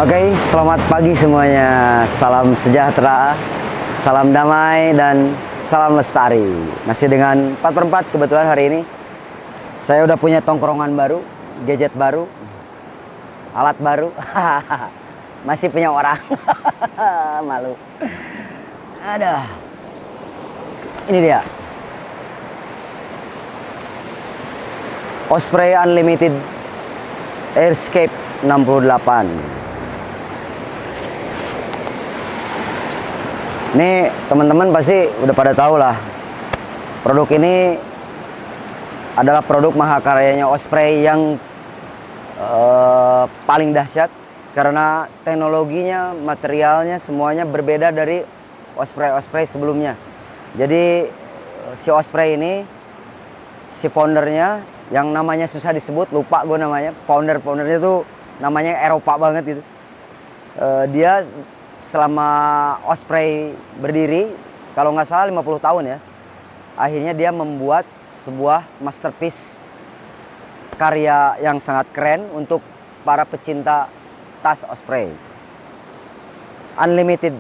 Oke, selamat pagi semuanya. Salam sejahtera, salam damai, dan salam lestari. Masih dengan 4x4 kebetulan hari ini. Saya udah punya tongkrongan baru, gadget baru, alat baru. Masih punya orang. Malu. Ada. Ini dia. Osprey Unlimited Airscape 68. Ini teman-teman pasti udah pada tahu lah, produk ini adalah produk mahakaryanya Osprey yang paling dahsyat karena teknologinya, materialnya semuanya berbeda dari Osprey sebelumnya. Jadi si Osprey ini, si foundernya yang namanya susah disebut, lupa gue namanya. Foundernya tuh namanya Eropa banget gitu. Dia selama Osprey berdiri, kalau nggak salah 50 tahun ya, akhirnya dia membuat sebuah masterpiece karya yang sangat keren untuk para pecinta tas Osprey. Unlimited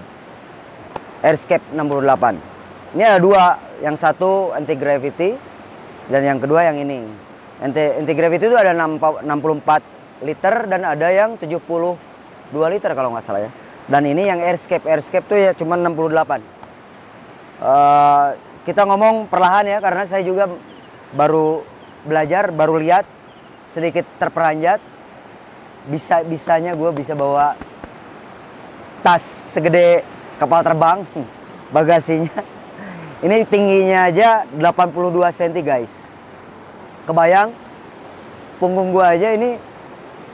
Airscape 68. Ini ada dua, yang satu anti-gravity dan yang kedua yang ini. Anti-gravity itu ada 64 liter dan ada yang 72 liter kalau nggak salah ya. Dan ini yang Airscape tuh ya cuma 68. Kita ngomong perlahan ya, karena saya juga baru belajar, baru lihat, sedikit terperanjat. Bisanya gue bisa bawa tas segede kapal terbang, bagasinya. Ini tingginya aja 82 cm guys. Kebayang, punggung gue aja ini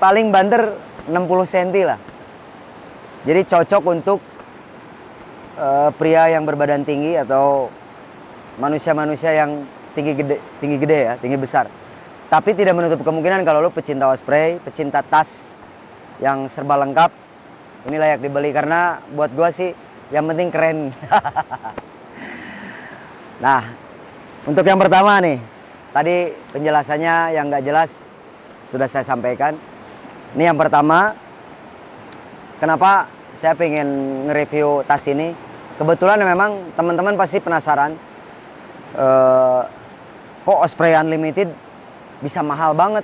paling banter 60 cm lah. Jadi cocok untuk pria yang berbadan tinggi atau manusia-manusia yang tinggi gede ya, tinggi besar. Tapi tidak menutup kemungkinan kalau lo pecinta Osprey, pecinta tas yang serba lengkap, ini layak dibeli karena buat gua sih yang penting keren. Nah, untuk yang pertama nih, tadi penjelasannya yang nggak jelas sudah saya sampaikan. Ini yang pertama. Kenapa saya pengen nge-review tas ini? Kebetulan memang teman-teman pasti penasaran, kok Osprey Unlimited bisa mahal banget.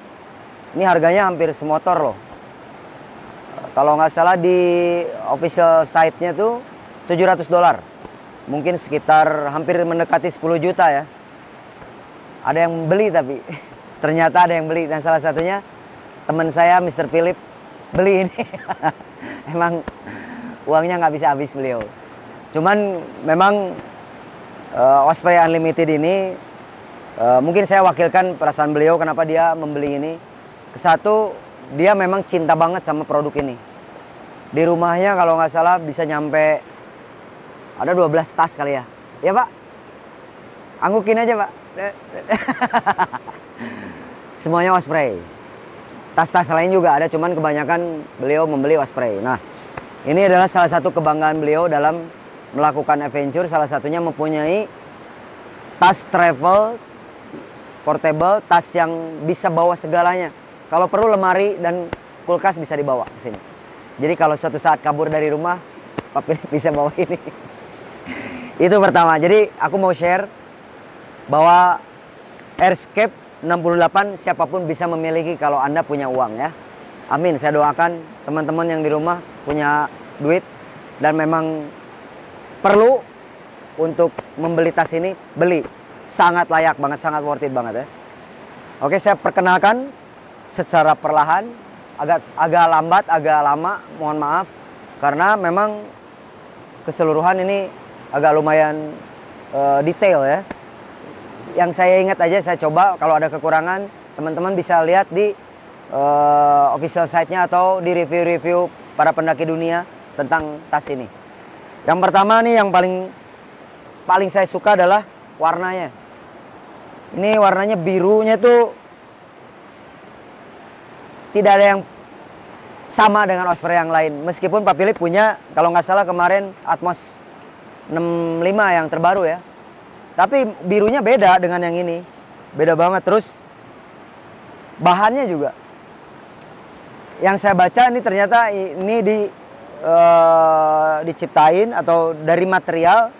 Ini harganya hampir semotor loh. Kalau nggak salah di official site-nya tuh $700. Mungkin sekitar hampir mendekati 10 juta ya. Ada yang beli tapi ternyata ada yang beli. Dan salah satunya teman saya Mr. Philip beli ini. Emang uangnya nggak bisa habis beliau. Cuman memang Osprey Unlimited ini mungkin saya wakilkan perasaan beliau kenapa dia membeli ini. Kesatu, dia memang cinta banget sama produk ini. Di rumahnya kalau nggak salah bisa nyampe ada 12 tas kali ya. Ya Pak? Anggukin aja Pak. Semuanya Osprey. Tas-tas lain juga ada, cuman kebanyakan beliau membeli Osprey. Nah, ini adalah salah satu kebanggaan beliau dalam melakukan adventure. Salah satunya mempunyai tas travel, portable, tas yang bisa bawa segalanya. Kalau perlu lemari dan kulkas bisa dibawa ke sini. Jadi kalau suatu saat kabur dari rumah, Pak bisa bawa ini. Itu pertama. Jadi aku mau share bahwa Airscape 68 siapapun bisa memiliki kalau Anda punya uang ya. Amin, saya doakan teman-teman yang di rumah punya duit dan memang perlu untuk membeli tas ini, beli. Sangat layak banget, sangat worth it banget ya. Oke, saya perkenalkan secara perlahan, agak lambat, agak lama, mohon maaf. Karena memang keseluruhan ini agak lumayan detail ya. Yang saya ingat aja, saya coba, kalau ada kekurangan teman-teman bisa lihat di official site-nya atau di review-review para pendaki dunia tentang tas ini. Yang pertama nih, yang paling saya suka adalah warnanya. Ini warnanya birunya tuh tidak ada yang sama dengan Osprey yang lain. Meskipun Pak Philip punya, kalau nggak salah kemarin Atmos 65 yang terbaru ya. Tapi birunya beda dengan yang ini. Beda banget. Terus bahannya juga yang saya baca ini ternyata ini diciptain atau dari material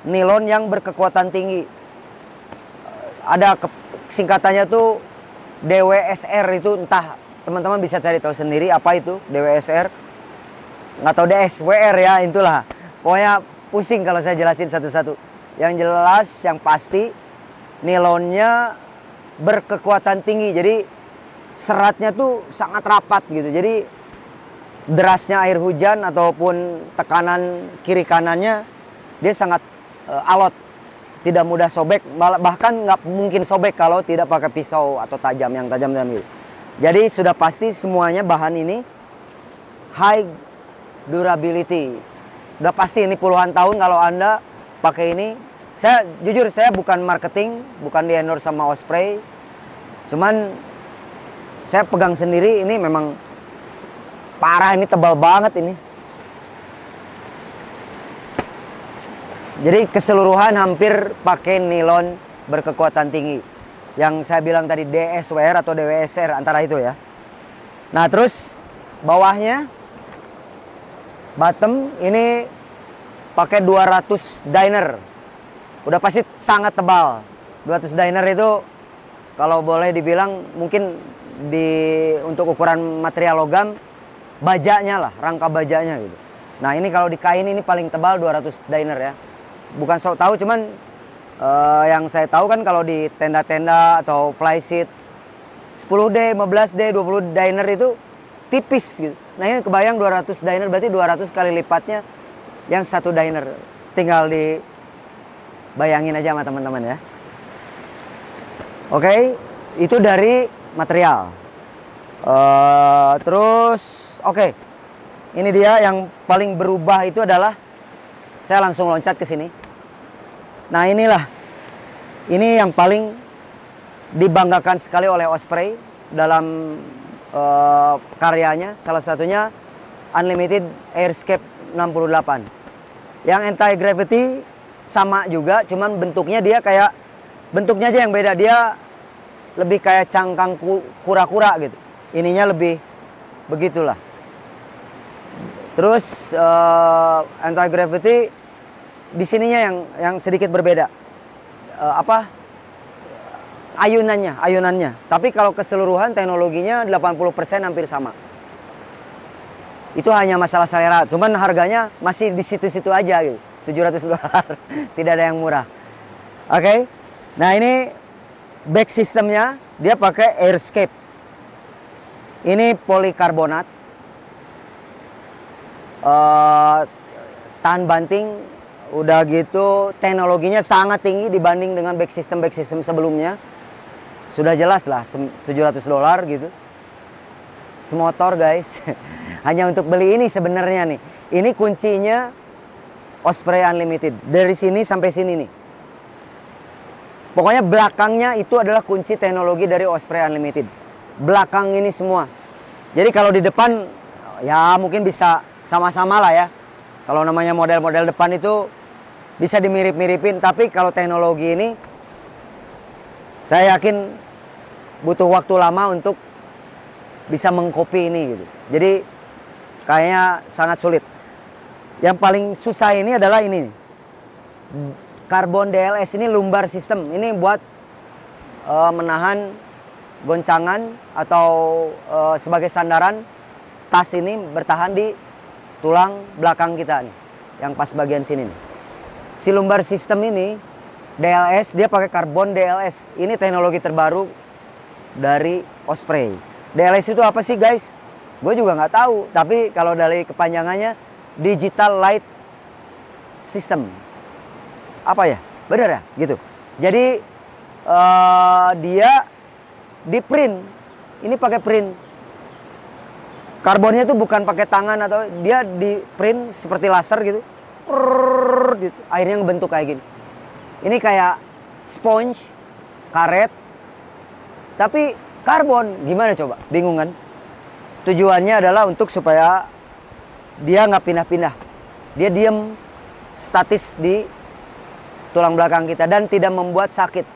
nilon yang berkekuatan tinggi. Ada singkatannya tuh DWSR, itu entah teman-teman bisa cari tahu sendiri apa itu DWSR. Nggak tahu DSWR ya, itulah. Pokoknya pusing kalau saya jelasin satu-satu. Yang jelas, yang pasti nilonnya berkekuatan tinggi. Jadi seratnya tuh sangat rapat gitu. Jadi derasnya air hujan ataupun tekanan kiri kanannya dia sangat alot, tidak mudah sobek, bahkan nggak mungkin sobek kalau tidak pakai pisau atau tajam gitu. Jadi sudah pasti semuanya bahan ini high durability. Udah pasti ini puluhan tahun kalau Anda pakai ini. Saya jujur, saya bukan marketing, bukan di endorse sama Osprey. Cuman saya pegang sendiri, ini memang parah, ini tebal banget ini. Jadi keseluruhan hampir pakai nilon berkekuatan tinggi. Yang saya bilang tadi DSWR atau DWSR, antara itu ya. Nah terus bawahnya, bottom ini pakai 200 dyner. Udah pasti sangat tebal. 200 dyner itu kalau boleh dibilang mungkin untuk ukuran material logam, bajanya lah, rangka bajanya gitu. Nah ini kalau di kain ini paling tebal 200 dyner ya. Bukan sok tahu, cuman yang saya tahu kan kalau di tenda-tenda atau flysheet 10D, 15D, 20 dyner itu tipis gitu. Nah ini kebayang 200 dyner berarti 200 kali lipatnya yang 1 dyner. Tinggal dibayangin aja sama teman-teman ya. Oke, itu dari material. Terus oke. Ini dia yang paling berubah itu adalah, saya langsung loncat ke sini. Nah inilah, ini yang paling dibanggakan sekali oleh Osprey dalam karyanya. Salah satunya Unlimited Airscape 68. Yang anti-gravity sama juga, cuman bentuknya dia kayak, bentuknya aja yang beda. Dia lebih kayak cangkang kura-kura gitu. Ininya lebih begitulah. Terus anti-gravity di sininya yang sedikit berbeda. Ayunannya. Tapi kalau keseluruhan teknologinya 80% hampir sama. Itu hanya masalah selera. Cuman harganya masih di situ-situ aja gitu. $700. Tidak ada yang murah. Oke. Nah ini back sistemnya, dia pakai Airscape. Ini polikarbonat. Tahan banting. Udah gitu teknologinya sangat tinggi dibanding dengan back system sebelumnya. Sudah jelas lah $700 gitu. Semotor guys. Hanya untuk beli ini sebenarnya nih. Ini kuncinya Osprey Unlimited. Dari sini sampai sini nih. Pokoknya belakangnya itu adalah kunci teknologi dari Osprey Unlimited. Belakang ini semua. Jadi kalau di depan ya mungkin bisa sama-sama lah ya. Kalau namanya model-model depan itu bisa dimirip-miripin, tapi kalau teknologi ini saya yakin butuh waktu lama untuk bisa mengcopy ini gitu. Jadi kayaknya sangat sulit. Yang paling susah ini adalah ini. Karbon DLS ini lumbar system. Ini buat menahan goncangan atau sebagai sandaran tas ini bertahan di tulang belakang kita nih, yang pas bagian sini nih. Si lumbar system ini DLS, dia pakai karbon DLS. Ini teknologi terbaru dari Osprey. DLS itu apa sih guys? Gue juga nggak tahu. Tapi kalau dari kepanjangannya Digital Light System. Apa ya? Bener ya? Gitu. Jadi dia di print. Ini pakai print. Karbonnya itu bukan pakai tangan, atau dia di print seperti laser gitu. Gitu. Akhirnya ngebentuk kayak gini. Ini kayak sponge, karet, tapi karbon. Gimana coba? Bingung kan? Tujuannya adalah untuk supaya dia nggak pindah-pindah. Dia diem statis di tulang belakang kita dan tidak membuat sakit.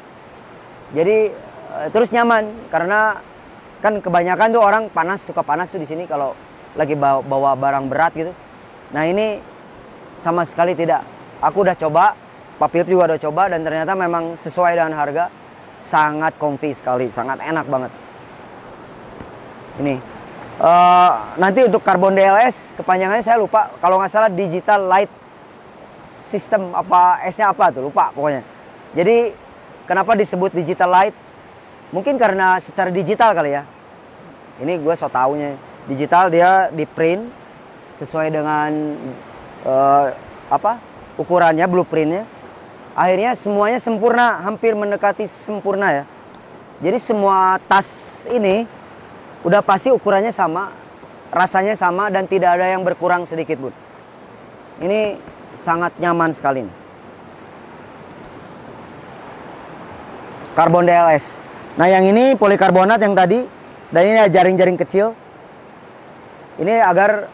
Jadi terus nyaman, karena Kan kebanyakan tuh orang suka panas tuh di sini kalau lagi bawa barang berat gitu. Nah ini sama sekali tidak. Aku udah coba, Pak Philip juga udah coba, dan ternyata memang sesuai dengan harga. Sangat comfy sekali, sangat enak banget. Ini nanti untuk Carbon DLS kepanjangannya saya lupa, kalau nggak salah Digital Light System, apa S-nya apa tuh, lupa pokoknya. Jadi kenapa disebut Digital Light? Mungkin karena secara digital kali ya. Ini gue so taunya. Digital, dia di print sesuai dengan ukurannya, blueprintnya. Akhirnya semuanya sempurna, hampir mendekati sempurna ya. Jadi semua tas ini udah pasti ukurannya sama, rasanya sama, dan tidak ada yang berkurang sedikit pun. Ini sangat nyaman sekali nih. Carbon DLS. Nah yang ini polikarbonat yang tadi, dan ini ada jaring-jaring kecil. Ini agar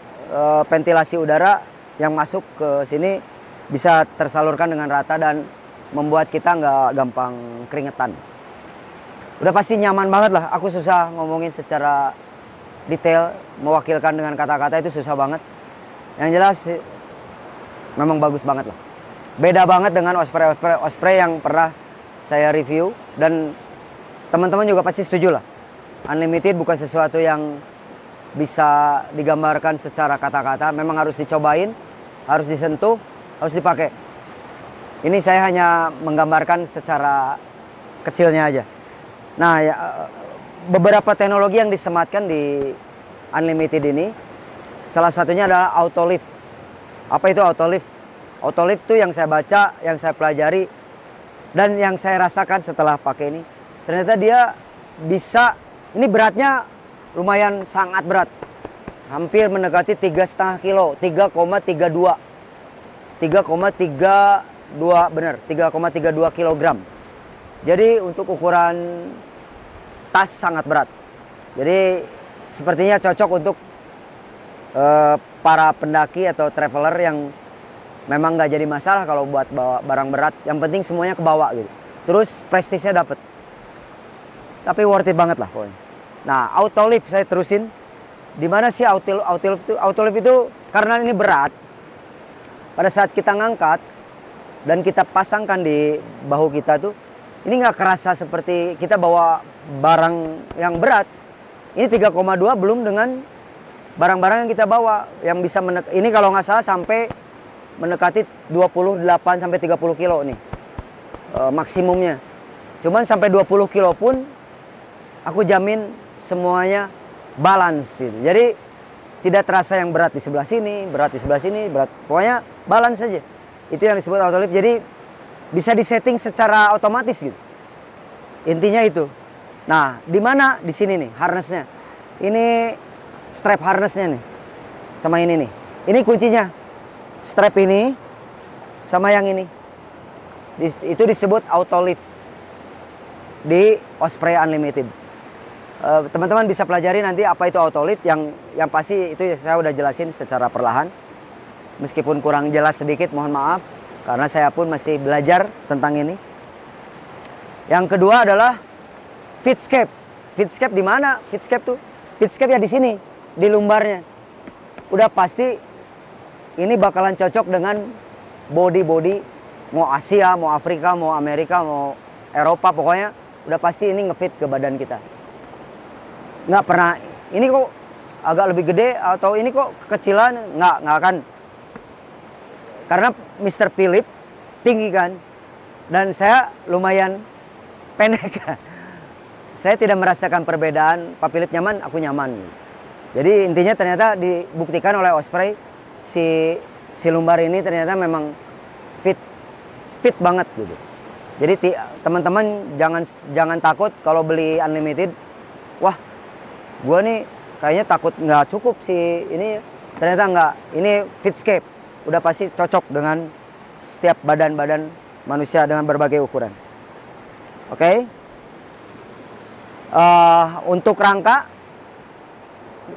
ventilasi udara yang masuk ke sini bisa tersalurkan dengan rata dan membuat kita nggak gampang keringetan. Udah pasti nyaman banget lah. Aku susah ngomongin secara detail, mewakilkan dengan kata-kata itu susah banget. Yang jelas memang bagus banget lah. Beda banget dengan Osprey yang pernah saya review, dan teman-teman juga pasti setuju lah. Unlimited bukan sesuatu yang bisa digambarkan secara kata-kata, memang harus dicobain, harus disentuh, harus dipakai. Ini saya hanya menggambarkan secara kecilnya aja. Nah, ya, beberapa teknologi yang disematkan di Unlimited ini, salah satunya adalah auto lift. Apa itu auto lift? Auto lift itu yang saya baca, yang saya pelajari, dan yang saya rasakan setelah pakai ini. Ternyata dia bisa, ini beratnya lumayan sangat berat. Hampir mendekati 3,5 kilo, 3,32. 3,32 benar, 3,32 kilogram. Jadi untuk ukuran tas sangat berat. Jadi sepertinya cocok untuk para pendaki atau traveler yang memang nggak jadi masalah kalau buat bawa barang berat. Yang penting semuanya ke bawah gitu. Terus prestisnya dapet. Tapi worth it banget lah pokoknya. Nah, auto lift saya terusin. Di mana sih auto lift itu? Auto lift itu karena ini berat. Pada saat kita ngangkat dan kita pasangkan di bahu kita tuh, ini nggak kerasa seperti kita bawa barang yang berat. Ini 3,2 belum dengan barang-barang yang kita bawa yang bisa ini kalau nggak salah sampai mendekati 28 sampai 30 kilo nih. Maksimumnya. Cuman sampai 20 kilo pun aku jamin semuanya balance gitu. Jadi tidak terasa yang berat di sebelah sini, berat di sebelah sini, berat. Pokoknya balance saja. Itu yang disebut auto lift. Jadi bisa disetting secara otomatis gitu. Intinya itu. Nah, di mana? Di sini nih harnessnya. Ini strap harnessnya nih. Sama ini nih. Ini kuncinya. Strap ini sama yang ini. Itu disebut auto lift di Osprey Unlimited. Teman-teman bisa pelajari nanti apa itu auto lift. Yang pasti itu saya udah jelasin secara perlahan. Meskipun kurang jelas sedikit, mohon maaf, karena saya pun masih belajar tentang ini. Yang kedua adalah Fitscape. Fitscape di mana? Fitscape tuh. Fitscape ya di sini, di lumbarnya. Udah pasti ini bakalan cocok dengan body mau Asia, mau Afrika, mau Amerika, mau Eropa, pokoknya udah pasti ini ngefit ke badan kita. Nggak pernah, ini kok agak lebih gede atau ini kok kekecilan, nggak akan. Karena Mr. Philip tinggi kan, dan saya lumayan pendek. Saya tidak merasakan perbedaan. Pak Philip nyaman, aku nyaman. Jadi intinya ternyata dibuktikan oleh Osprey si lumbar ini ternyata memang fit banget gitu. Jadi teman-teman jangan takut kalau beli Unlimited. Wah, gue nih kayaknya takut nggak cukup sih ini. Ternyata nggak. Ini Fitscape. Udah pasti cocok dengan setiap badan-badan manusia dengan berbagai ukuran. Oke. Untuk rangka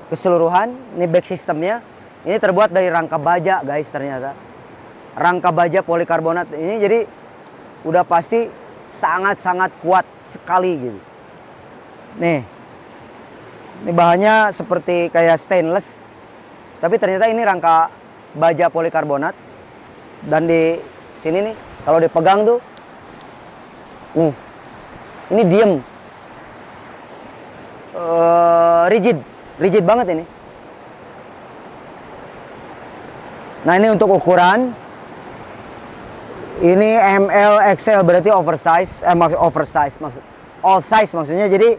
keseluruhan, ini back systemnya. Ini terbuat dari rangka baja guys ternyata. Rangka baja polikarbonat ini jadi udah pasti sangat-sangat kuat sekali gitu. Nih. Ini bahannya seperti kayak stainless, tapi ternyata ini rangka baja polikarbonat. Dan di sini nih, kalau dipegang tuh, nih, ini diem, rigid banget ini. Nah ini untuk ukuran, ini ML XL berarti oversize, maksud all size maksudnya. Jadi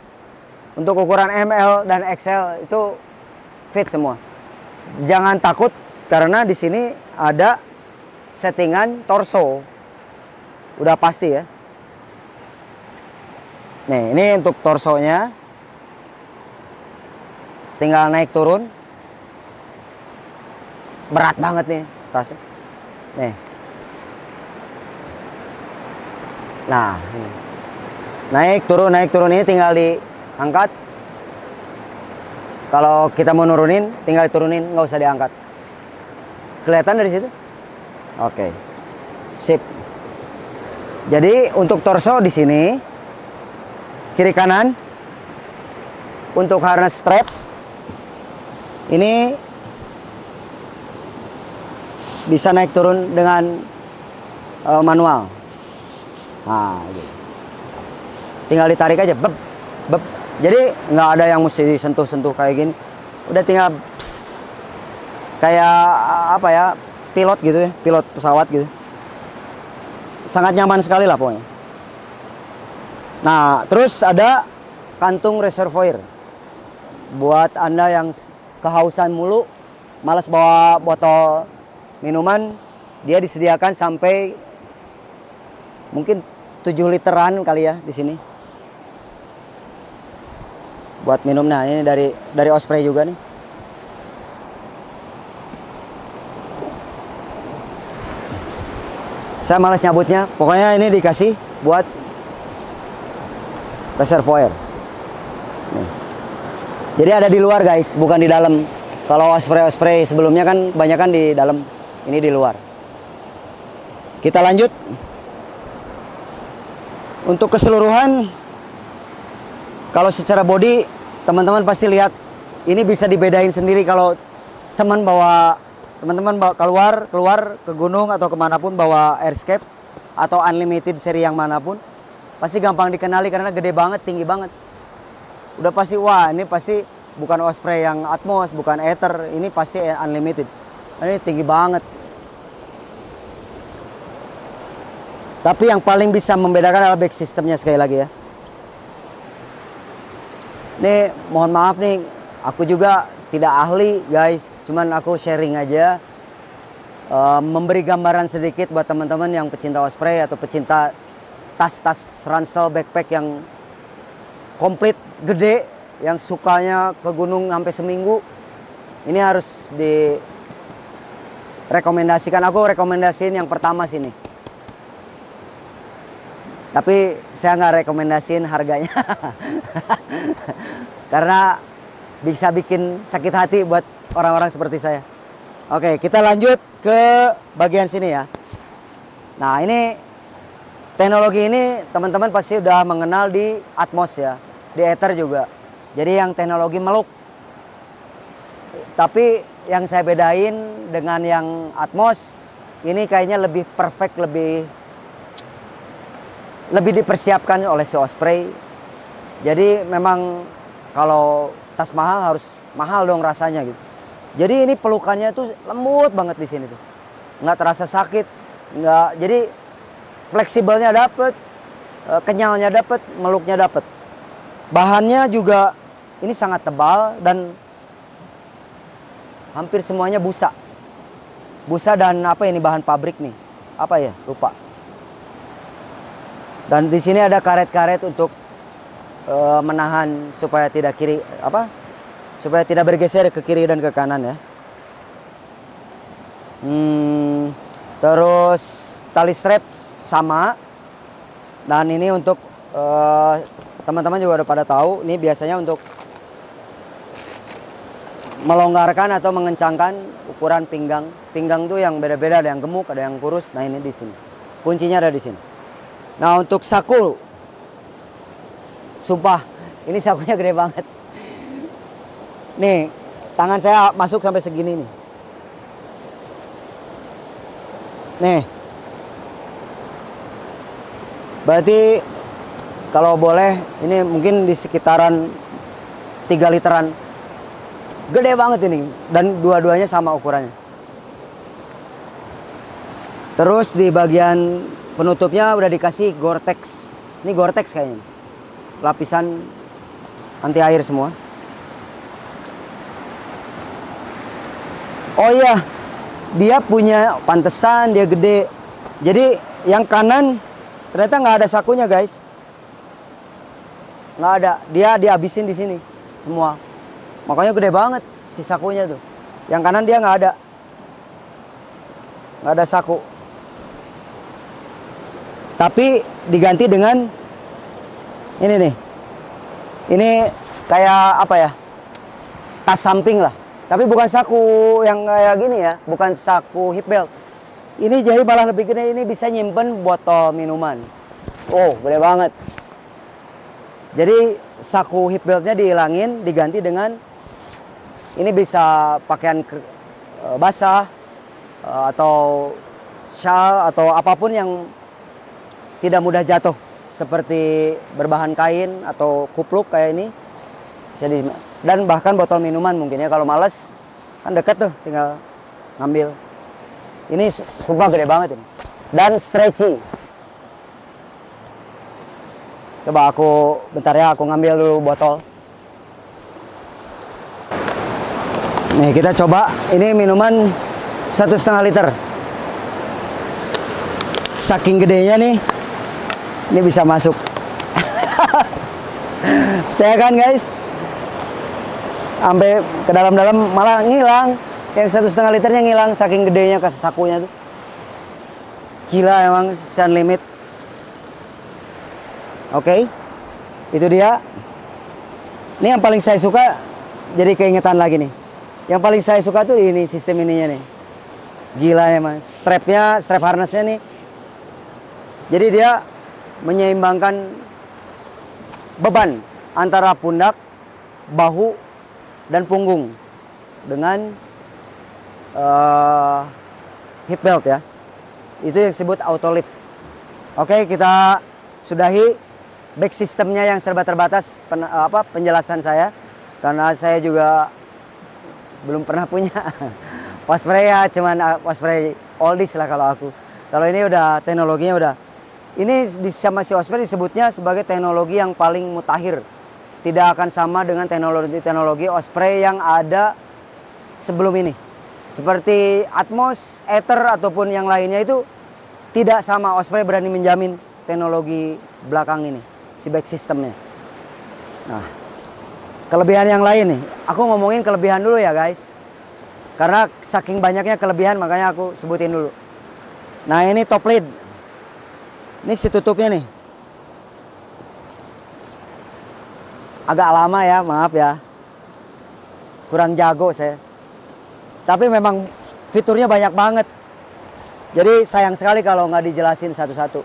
untuk ukuran ML dan XL itu fit semua. Jangan takut karena di sini ada settingan torso, udah pasti ya. Nih ini untuk torsonya, tinggal naik turun. Berat banget nih tasnya. Nih. Nah, naik turun ini tinggal diangkat. Kalau kita mau nurunin, tinggal diturunin, nggak usah diangkat. Kelihatan dari situ? Oke, sip. Jadi untuk torso di sini, kiri kanan. Untuk harness strap, ini bisa naik turun dengan manual. Nah, gitu. Tinggal ditarik aja, beb, beb. Jadi nggak ada yang mesti disentuh-sentuh kayak gini. Udah tinggal pss, kayak apa ya, pilot gitu ya, pilot pesawat gitu. Sangat nyaman sekali lah pokoknya. Nah, terus ada kantung reservoir. Buat Anda yang kehausan mulu, malas bawa botol minuman, dia disediakan sampai mungkin 7 literan kali ya di sini. Buat minum. Nah, ini dari Osprey juga nih. Saya malas nyabutnya. Pokoknya ini dikasih buat reservoir. Nih. Jadi ada di luar guys, bukan di dalam. Kalau Osprey sebelumnya kan banyak kan di dalam, ini di luar. Kita lanjut. Untuk keseluruhan, kalau secara body, teman-teman pasti lihat, ini bisa dibedain sendiri kalau teman-teman bawa keluar ke gunung atau kemanapun bawa Airscape atau Unlimited seri yang manapun, pasti gampang dikenali karena gede banget, tinggi banget. Udah pasti, wah ini pasti bukan Osprey yang Atmos, bukan Aether, ini pasti Unlimited. Ini tinggi banget. Tapi yang paling bisa membedakan adalah back systemnya sekali lagi ya. Nih mohon maaf nih, aku juga tidak ahli guys, cuman aku sharing aja, memberi gambaran sedikit buat teman-teman yang pecinta Osprey atau pecinta tas-tas ransel backpack yang komplit gede, yang sukanya ke gunung sampai seminggu. Ini harus direkomendasikan. Aku rekomendasiin yang pertama sini. Tapi saya nggak rekomendasiin harganya. Karena bisa bikin sakit hati buat orang-orang seperti saya. Oke, kita lanjut ke bagian sini ya. Nah, ini teknologi ini teman-teman pasti udah mengenal di Atmos ya. Di Aether juga. Jadi yang teknologi meluk. Tapi yang saya bedain dengan yang Atmos, ini kayaknya lebih perfect, lebih dipersiapkan oleh si Osprey. Jadi memang kalau tas mahal harus mahal dong rasanya gitu. Jadi ini pelukannya tuh lembut banget di sini tuh, nggak terasa sakit, nggak. Jadi fleksibelnya dapet, kenyalnya dapet, meluknya dapet. Bahannya juga ini sangat tebal dan hampir semuanya busa dan apa ini bahan pabrik nih? Apa ya? Lupa. Dan di sini ada karet-karet untuk menahan supaya tidak supaya tidak bergeser ke kiri dan ke kanan ya. Terus tali strap sama. Dan ini untuk teman-teman juga udah pada tahu, ini biasanya untuk melonggarkan atau mengencangkan ukuran pinggang. Pinggang tuh yang beda-beda, ada yang gemuk, ada yang kurus. Nah, ini di sini. Kuncinya ada di sini. Nah, untuk saku, sumpah ini sakunya gede banget. Nih, tangan saya masuk sampai segini nih. Nih. Berarti kalau boleh ini mungkin di sekitaran 3 literan. Gede banget ini dan dua-duanya sama ukurannya. Terus di bagian penutupnya udah dikasih Gore-Tex. Ini Gore-Tex kayaknya. Lapisan anti air semua. Oh iya, dia punya pantesan dia gede. Jadi yang kanan ternyata nggak ada sakunya guys. Nggak ada, dia dihabisin di sini semua. Makanya gede banget si sakunya tuh. Yang kanan dia nggak ada saku. Tapi diganti dengan ini nih. Ini kayak apa ya? Tas samping lah. Tapi bukan saku yang kayak gini ya, bukan saku hip belt. Ini jadi malah lebih gede, ini bisa nyimpen botol minuman. Oh, gede banget. Jadi saku hip beltnya dihilangin, diganti dengan ini bisa pakaian basah atau shawl atau apapun yang tidak mudah jatuh, seperti berbahan kain atau kupluk kayak ini. Jadi dan bahkan botol minuman mungkin ya, kalau males kan deket tuh, tinggal ngambil. Ini sumpah gede banget ini. Dan stretchy. Coba aku bentar ya, aku ngambil dulu botol. Nih kita coba, ini minuman 1,5 liter. Saking gedenya nih, ini bisa masuk. Percaya kan guys? Sampai ke dalam-dalam malah ngilang. Yang 1,5 liternya ngilang, saking gedenya ke sakunya tuh. Gila emang Sun Limit. Oke, itu dia. Ini yang paling saya suka, jadi keingetan lagi nih. Yang paling saya suka tuh ini sistem ininya nih. Gila emang, strap harnessnya nih. Jadi dia menyeimbangkan beban antara pundak, bahu, dan punggung dengan hip belt ya. Itu yang disebut auto lift. Oke, kita sudahi back sistemnya yang serba terbatas penjelasan saya, karena saya juga belum pernah punya Osprey ya, cuman Osprey oldies lah kalau aku. Kalau ini udah teknologinya udah, ini sama si Osprey disebutnya sebagai teknologi yang paling mutakhir. Tidak akan sama dengan teknologi Osprey yang ada sebelum ini. Seperti Atmos, Ether ataupun yang lainnya itu tidak sama. Osprey berani menjamin teknologi belakang ini, si back systemnya. Nah, kelebihan yang lain nih, aku ngomongin kelebihan dulu ya guys, karena saking banyaknya kelebihan makanya aku sebutin dulu. Nah ini top lid, ini si tutupnya nih, agak lama ya, maaf ya, kurang jago saya. Tapi memang fiturnya banyak banget, jadi sayang sekali kalau nggak dijelasin satu-satu.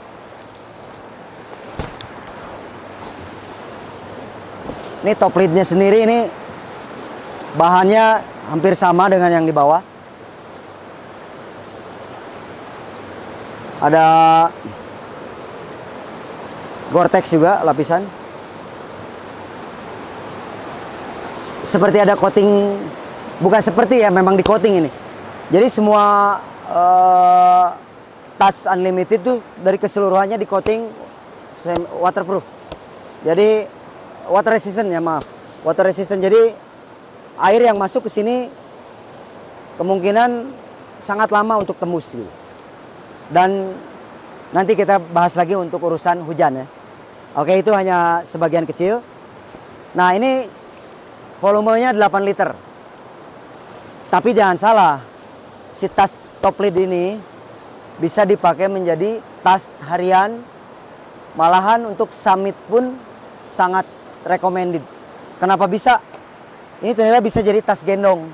Ini top lidnya sendiri, ini bahannya hampir sama dengan yang di bawah. Ada Gore-Tex juga lapisan. Seperti ada coating, bukan seperti ya, memang di coating ini. Jadi semua tas Unlimited tuh dari keseluruhannya di coating waterproof. Jadi water resistant ya, maaf. Water resistant, jadi air yang masuk ke sini kemungkinan sangat lama untuk tembus gitu. Dan nanti kita bahas lagi untuk urusan hujan ya. Oke, itu hanya sebagian kecil. Nah, ini volumenya 8 liter. Tapi jangan salah, si tas top lid ini bisa dipakai menjadi tas harian. Malahan untuk summit pun sangat recommended. Kenapa bisa? Ini ternyata bisa jadi tas gendong.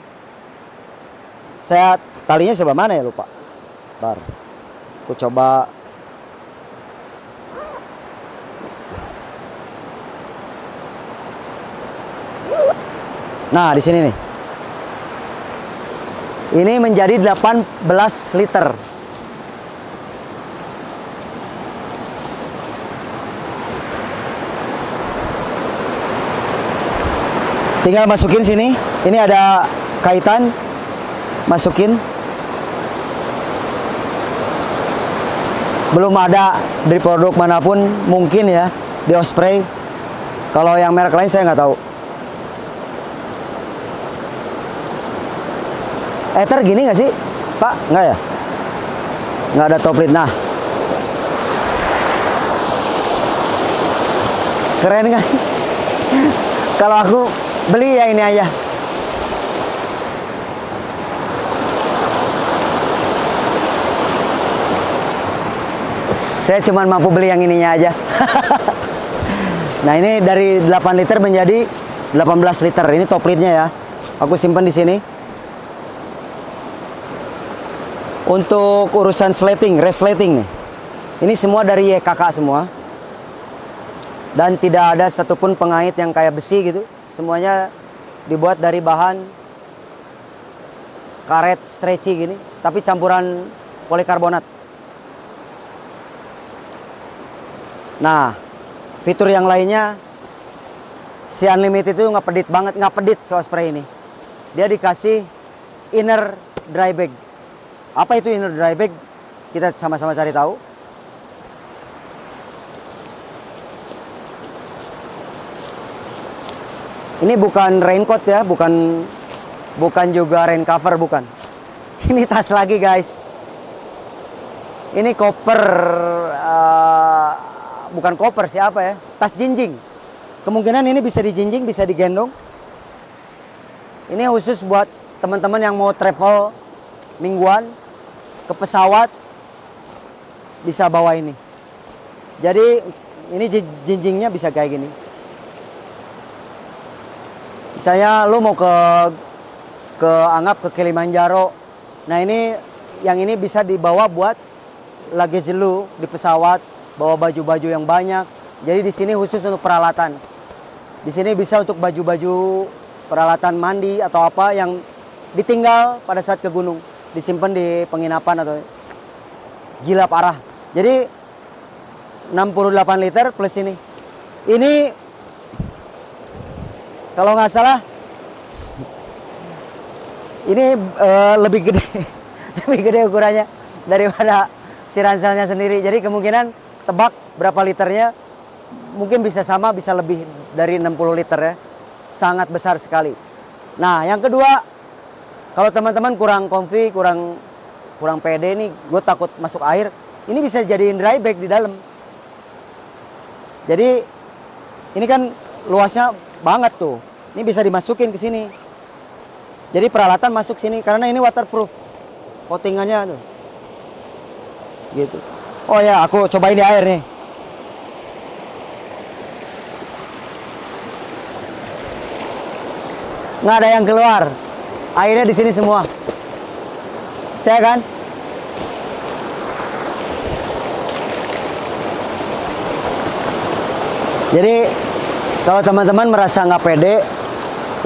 Saya talinya sebelah mana ya, lupa. Bentar. Aku coba. Nah, di sini nih. Ini menjadi 18 liter. Tinggal masukin sini. Ini ada kaitan. Masukin. Belum ada dari produk manapun mungkin ya di Osprey. Kalau yang merek lain saya nggak tahu. Ether gini nggak sih, Pak? Nggak ya? Nggak ada top lid. Nah, keren kan? Kalau aku beli ya ini aja. Saya cuma mampu beli yang ininya aja. Nah, ini dari 8 liter menjadi 18 liter. Ini top lidnya ya. Aku simpan di sini. Untuk urusan slating, resleting nih. Ini semua dari YKK semua. Dan tidak ada satupun pengait yang kayak besi gitu. Semuanya dibuat dari bahan karet stretchy gini, tapi campuran polikarbonat. Nah, fitur yang lainnya, si Unlimited itu nggak pedit banget, nggak pedit si Osprey ini. Dia dikasih inner dry bag. Apa itu inner dry bag? Kita sama-sama cari tahu. Ini bukan raincoat ya, bukan juga rain cover, bukan. Ini tas lagi guys. Ini koper, bukan koper siapa ya? Tas jinjing. Kemungkinan ini bisa dijinjing, bisa digendong. Ini khusus buat teman-teman yang mau travel mingguan ke pesawat, bisa bawa ini. Jadi ini jinjingnya bisa kayak gini. Misalnya lu mau anggap ke Kilimanjaro. Nah, yang ini bisa dibawa buat luggage lu di pesawat, bawa baju-baju yang banyak. Jadi di sini khusus untuk peralatan. Di sini bisa untuk baju-baju peralatan mandi atau apa yang ditinggal pada saat ke gunung, disimpan di penginapan atau gila parah. Jadi 68 liter plus ini. Ini kalau nggak salah ini lebih gede lebih gede ukurannya daripada si ranselnya sendiri. Jadi kemungkinan tebak berapa liternya, mungkin bisa sama, bisa lebih dari 60 liter ya. Sangat besar sekali. Nah, yang kedua, kalau teman-teman kurang comfy, kurang pede nih, gue takut masuk air, ini bisa jadiin dry bag di dalam. Jadi ini kan luasnya banget tuh. Ini bisa dimasukin ke sini. Jadi peralatan masuk sini karena ini waterproof. Coatingannya tuh. Gitu. Oh ya, aku cobain di air nih. Nggak ada yang keluar. Airnya di sini semua. Percaya kan? Jadi kalau teman-teman merasa nggak pede,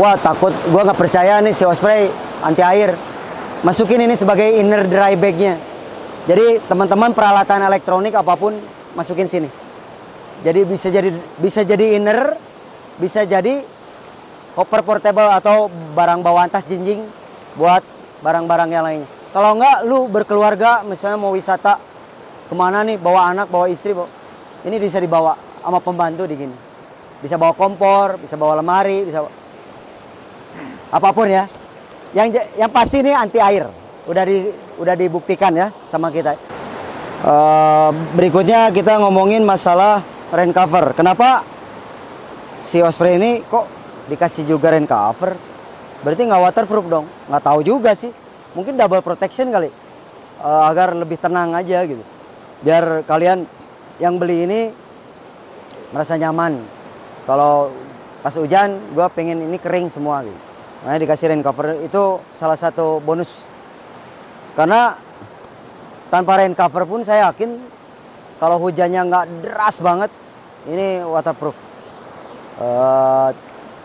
wah takut, gue nggak percaya nih si Osprey anti air, masukin ini sebagai inner dry bagnya. Jadi teman-teman peralatan elektronik apapun masukin sini. Jadi bisa jadi inner, bisa jadi koper portable atau barang bawaan tas jinjing buat barang-barang yang lainnya. Kalau nggak, lu berkeluarga misalnya mau wisata kemana nih, bawa anak, bawa istri, ini bisa dibawa sama pembantu di gini. Bisa bawa kompor, bisa bawa lemari, bisa apapun ya. Yang pasti ini anti air. Udah dibuktikan ya sama kita. Berikutnya kita ngomongin masalah rain cover. Kenapa si Osprey ini kok dikasih juga rain cover? Berarti nggak waterproof dong? Nggak tahu juga sih. Mungkin double protection kali. Agar lebih tenang aja gitu. Biar kalian yang beli ini merasa nyaman. Kalau pas hujan, gue pengen ini kering semua gitu. Makanya dikasih rain cover, itu salah satu bonus. Karena tanpa rain cover pun saya yakin kalau hujannya nggak deras banget, ini waterproof.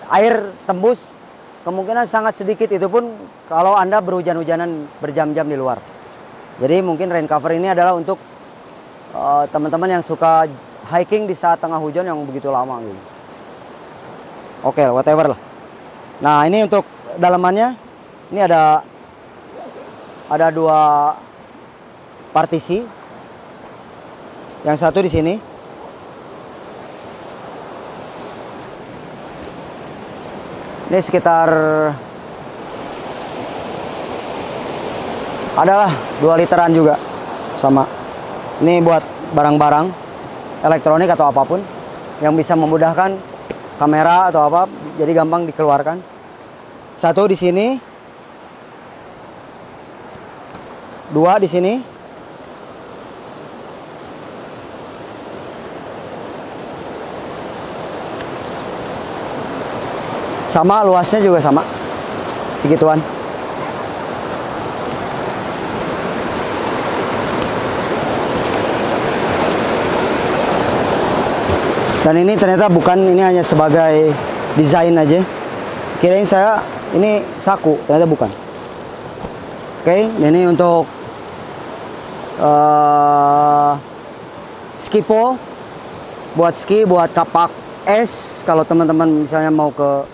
Air tembus, kemungkinan sangat sedikit, itu pun kalau Anda berhujan-hujanan berjam-jam di luar. Jadi mungkin rain cover ini adalah untuk teman-teman yang suka hiking di saat tengah hujan yang begitu lama gitu. Oke, whatever lah. Nah, ini untuk dalamannya. Ini ada 2 partisi. Yang satu di sini. Ini sekitar adalah 2 literan juga sama. Ini buat barang-barang elektronik atau apapun yang bisa memudahkan kamera atau apa, jadi gampang dikeluarkan. Satu di sini, 2 di sini. Sama, luasnya juga sama, segituan. Dan ini ternyata bukan, ini hanya sebagai desain aja. Kirain saya ini saku, ternyata bukan. Oke, ini untuk ski pole, buat ski, buat kapak es. Kalau teman-teman misalnya mau ke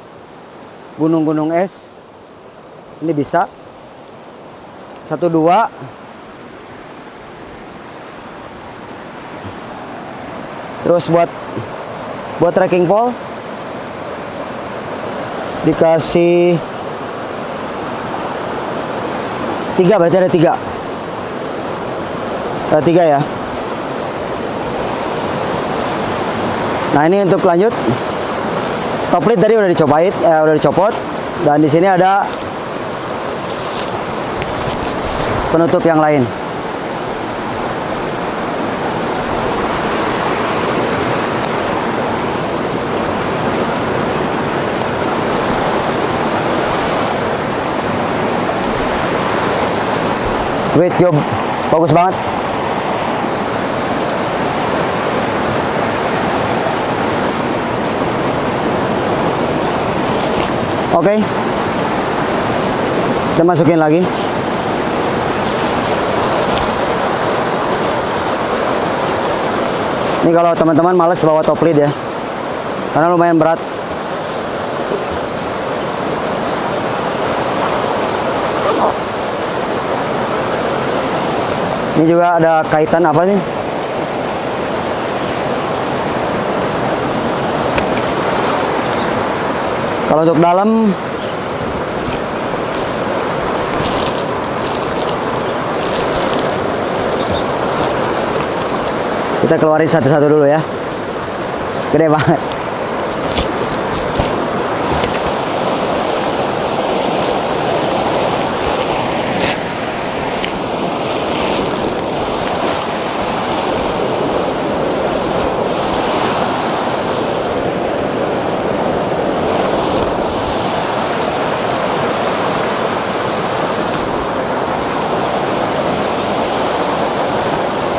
gunung-gunung es, ini bisa. 1, 2. Terus buat trekking pole dikasih 3, berarti ada 3. Ada 3 ya. Nah, ini untuk lanjut. Top lid tadi udah dicopot, dan di sini ada penutup yang lain. Great job, bagus banget. Oke, kita masukin lagi. Ini kalau teman-teman males bawa top lid ya, karena lumayan berat. Ini juga ada kaitan apa sih? Kalau untuk dalam, kita keluarin satu-satu dulu ya. Gede banget.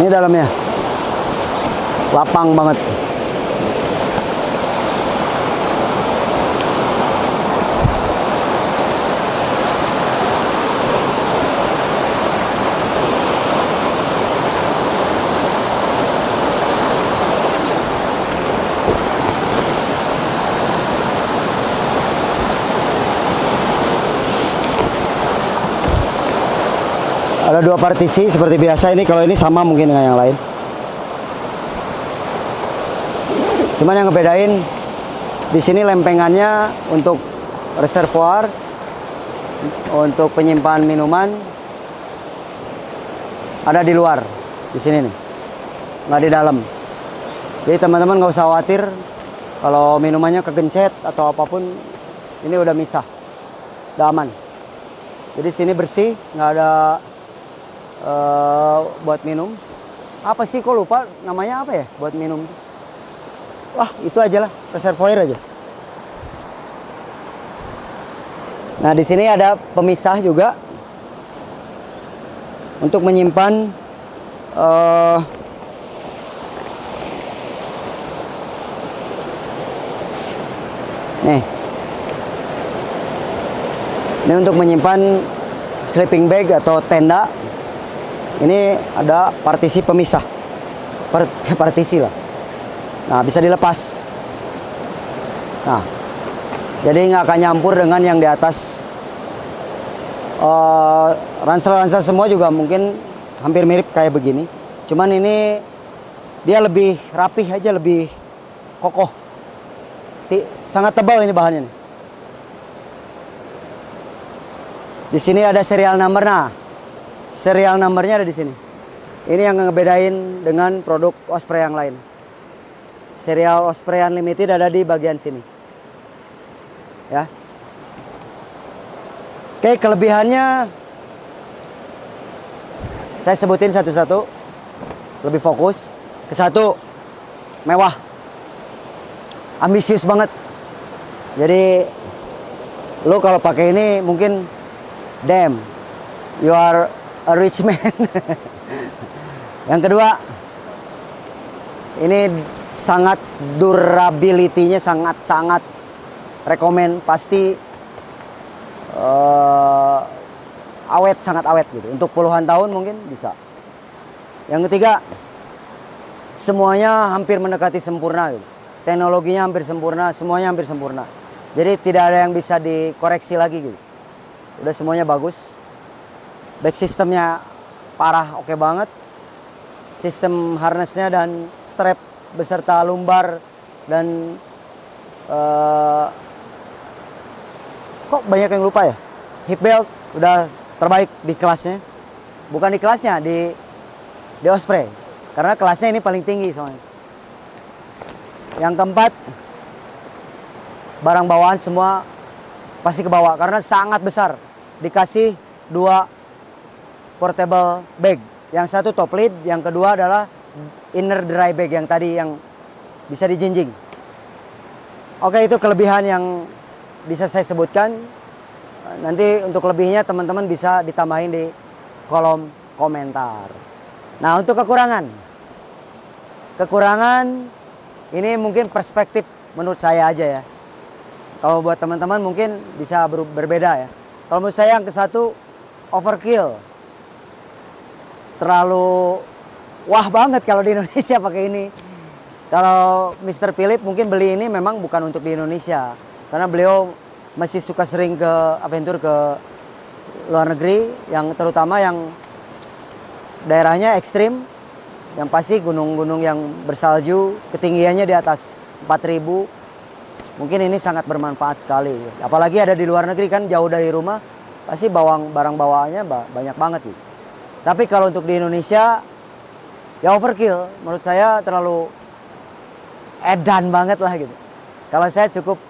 Ini dalamnya lapang banget. Ada 2 partisi seperti biasa. Ini kalau ini sama mungkin dengan yang lain. Cuman yang ngebedain di sini lempengannya untuk reservoir, untuk penyimpan minuman ada di luar, di sini nih, nggak di dalam. Jadi teman-teman nggak usah khawatir kalau minumannya kegencet atau apapun, ini udah misah, udah aman. Jadi sini bersih, nggak ada buat minum. Apa sih, kok lupa namanya apa ya buat minum? Wah, itu aja lah, reservoir aja. Nah, di sini ada pemisah juga untuk menyimpan nih. Ini untuk menyimpan sleeping bag atau tenda. Ini ada partisi pemisah, partisi lah. Nah, bisa dilepas. Nah, jadi nggak akan nyampur dengan yang di atas. Ransel-ransel semua juga mungkin hampir mirip kayak begini. Cuman ini dia lebih rapih aja, lebih kokoh. Sangat tebal ini bahannya nih. Di sini ada serial number. Nah, serial numbernya ada di sini. Ini yang ngebedain dengan produk Osprey yang lain. Serial Osprey Unlimited ada di bagian sini. Ya. Oke, kelebihannya saya sebutin satu-satu. Lebih fokus. Ke satu, mewah. Ambisius banget. Jadi lo kalau pakai ini mungkin damn, you are a rich man. Yang kedua, ini sangat durability-nya sangat rekomen, pasti awet, sangat awet gitu. Untuk puluhan tahun mungkin bisa. Yang ketiga, semuanya hampir mendekati sempurna gitu. Teknologinya hampir sempurna, semuanya hampir sempurna. Jadi tidak ada yang bisa dikoreksi lagi gitu. Udah semuanya bagus. Back sistemnya parah, oke banget. Sistem harnessnya dan strap beserta lumbar dan kok banyak yang lupa ya. Hip belt udah terbaik di kelasnya. Bukan di kelasnya, di Osprey. Karena kelasnya ini paling tinggi soalnya. Yang keempat, barang bawaan semua pasti ke bawah karena sangat besar. Dikasih 2 portable bag. Yang satu top lid, yang kedua adalah inner dry bag yang tadi yang bisa dijinjing. Oke, itu kelebihan yang bisa saya sebutkan. Nanti untuk lebihnya teman-teman bisa ditambahin di kolom komentar. Nah, untuk kekurangan. Kekurangan ini mungkin perspektif menurut saya aja ya. Kalau buat teman-teman mungkin bisa berbeda ya. Kalau menurut saya yang ke satu, overkill. Terlalu wah banget kalau di Indonesia pakai ini. Kalau Mr. Philip mungkin beli ini memang bukan untuk di Indonesia. Karena beliau masih suka sering ke adventure ke luar negeri. Yang terutama yang daerahnya ekstrim. Yang pasti gunung-gunung yang bersalju, ketinggiannya di atas 4000. Mungkin ini sangat bermanfaat sekali. Apalagi ada di luar negeri kan, jauh dari rumah, pasti barang bawaannya banyak banget gitu. Tapi kalau untuk di Indonesia, ya overkill. Menurut saya terlalu edan banget lah gitu. Kalau saya cukup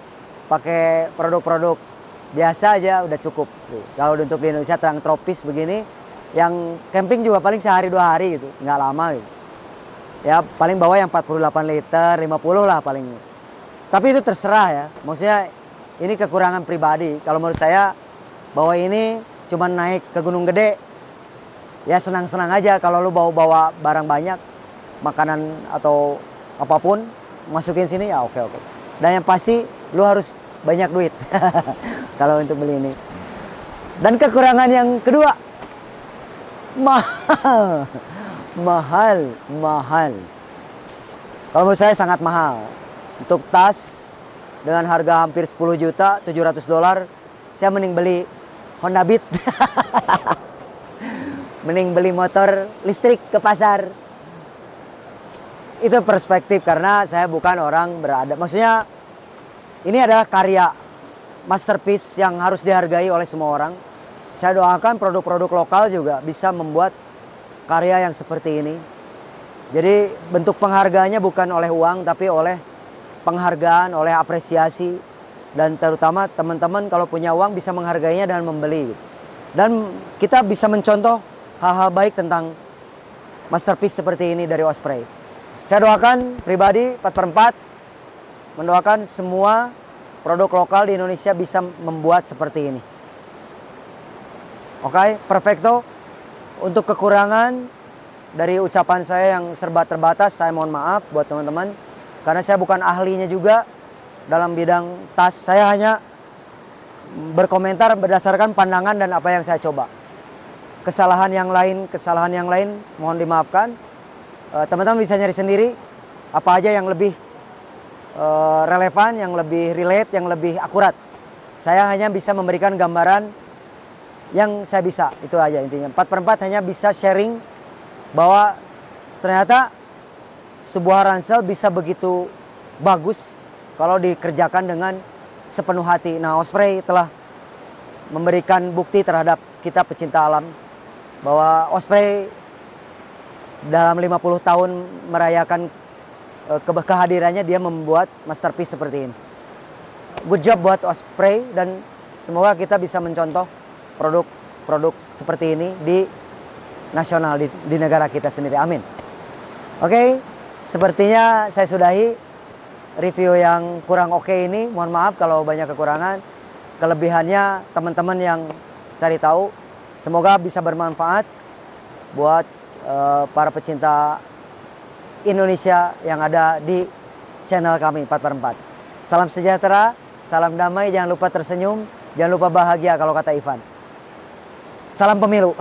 pakai produk-produk biasa aja udah cukup. Kalau untuk di Indonesia terang tropis begini, yang camping juga paling sehari 2 hari gitu, nggak lama gitu. Ya paling bawa yang 48 liter, 50 lah paling. Tapi itu terserah ya, maksudnya ini kekurangan pribadi. Kalau menurut saya bawa ini cuma naik ke gunung gede, ya senang-senang aja. Kalau lu bawa barang banyak, makanan atau apapun, masukin sini ya oke. Dan yang pasti lu harus banyak duit kalau untuk beli ini. Dan kekurangan yang kedua, mahal. Kalau menurut saya sangat mahal. Untuk tas dengan harga hampir 10 juta, $700, saya mending beli Honda Beat. Mending beli motor listrik ke pasar. Itu perspektif karena saya bukan orang beradab. Maksudnya ini adalah karya masterpiece yang harus dihargai oleh semua orang. Saya doakan produk-produk lokal juga bisa membuat karya yang seperti ini. Jadi bentuk penghargaannya bukan oleh uang tapi oleh penghargaan, oleh apresiasi. Dan terutama teman-teman kalau punya uang bisa menghargainya dan membeli. Dan kita bisa mencontoh hal-hal baik tentang masterpiece seperti ini dari Osprey. Saya doakan pribadi 4x4 mendoakan semua produk lokal di Indonesia bisa membuat seperti ini. Oke, perfecto. Untuk kekurangan dari ucapan saya yang serba terbatas, saya mohon maaf buat teman-teman. Karena saya bukan ahlinya juga dalam bidang tas. Saya hanya berkomentar berdasarkan pandangan dan apa yang saya coba. Kesalahan yang lain mohon dimaafkan. Teman-teman bisa nyari sendiri apa aja yang lebih relevan, yang lebih relate, yang lebih akurat. Saya hanya bisa memberikan gambaran yang saya bisa, itu aja intinya. 4x4 hanya bisa sharing bahwa ternyata sebuah ransel bisa begitu bagus kalau dikerjakan dengan sepenuh hati. Nah, Osprey telah memberikan bukti terhadap kita pecinta alam bahwa Osprey dalam 50 tahun merayakan kehadirannya, dia membuat masterpiece seperti ini. Good job buat Osprey, dan semoga kita bisa mencontoh produk seperti ini di nasional, di negara kita sendiri. Amin. Oke, sepertinya saya sudahi review yang kurang oke ini. Mohon maaf kalau banyak kekurangan. Kelebihannya teman-teman yang cari tahu. Semoga bisa bermanfaat buat para pecinta Indonesia yang ada di channel kami 4x4. Salam sejahtera, salam damai, jangan lupa tersenyum, jangan lupa bahagia kalau kata Ivan. Salam pemilu.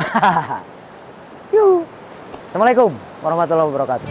Yuh. Assalamualaikum warahmatullahi wabarakatuh.